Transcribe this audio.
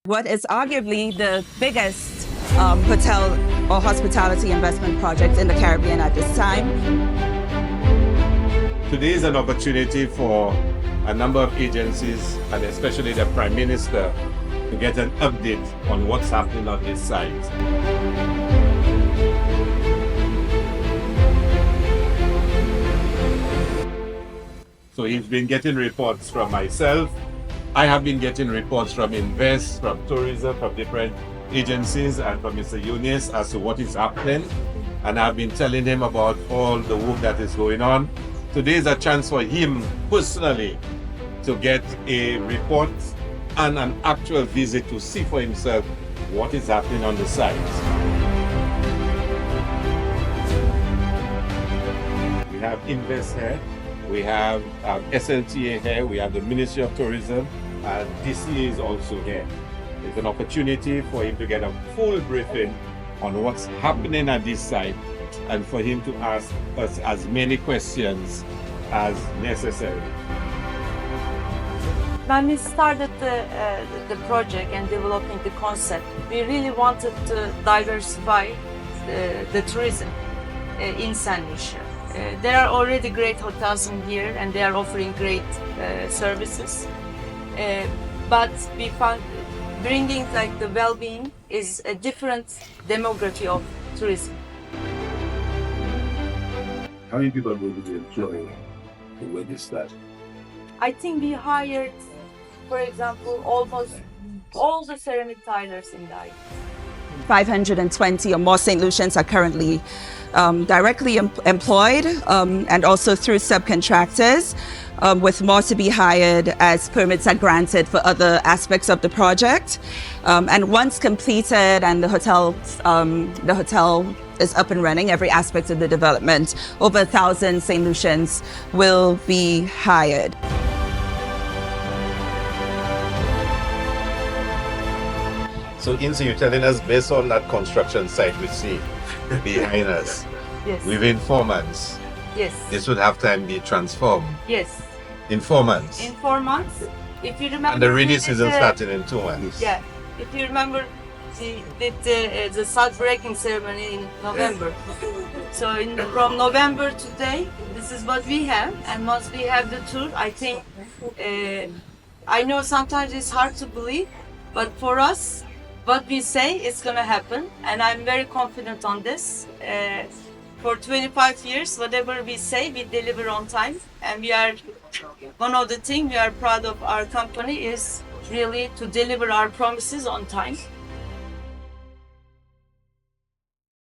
What is arguably the biggest hotel or hospitality investment project in the Caribbean at this time. Today is an opportunity for a number of agencies and especially the Prime Minister to get an update on what's happening on this site. So he's been getting reports from myself. I have been getting reports from Invest, from tourism, from different agencies, and from Mr. Eunice as to what is happening. And I've been telling him about all the work that is going on. Today is a chance for him personally to get a report and an actual visit to see for himself what is happening on the site. We have Invest here, we have SLTA here, we have the Ministry of Tourism, and DCA is also here. It's an opportunity for him to get a full briefing on what's happening at this site and for him to ask us as many questions as necessary. When we started the project and developing the concept, we really wanted to diversify the tourism in St. Lucia. There are already great hotels in here and they are offering great services. But we found bringing like the well-being is a different demography of tourism. How many people will be employed to witness that? I think we hired, for example, almost all the ceramic tilers in the island. 520 or more St. Lucians are currently directly employed and also through subcontractors, with more to be hired as permits are granted for other aspects of the project. And once completed and the hotel is up and running, every aspect of the development, over 1,000 St. Lucians will be hired. So Insi, you're telling us based on that construction site we see behind us, Yes. within 4 months, Yes. this would have time be transformed. Yes. In 4 months. In 4 months, if you remember. And the rainy we did season started in 2 months. Yeah. If you remember, we did the sod breaking ceremony in November. So from November to today, this is what we have. And once we have the tour, I think, I know sometimes it's hard to believe, but for us, what we say is going to happen. And I'm very confident on this. For 25 years, whatever we say, we deliver on time. And we are, one of the things we are proud of our company is really to deliver our promises on time.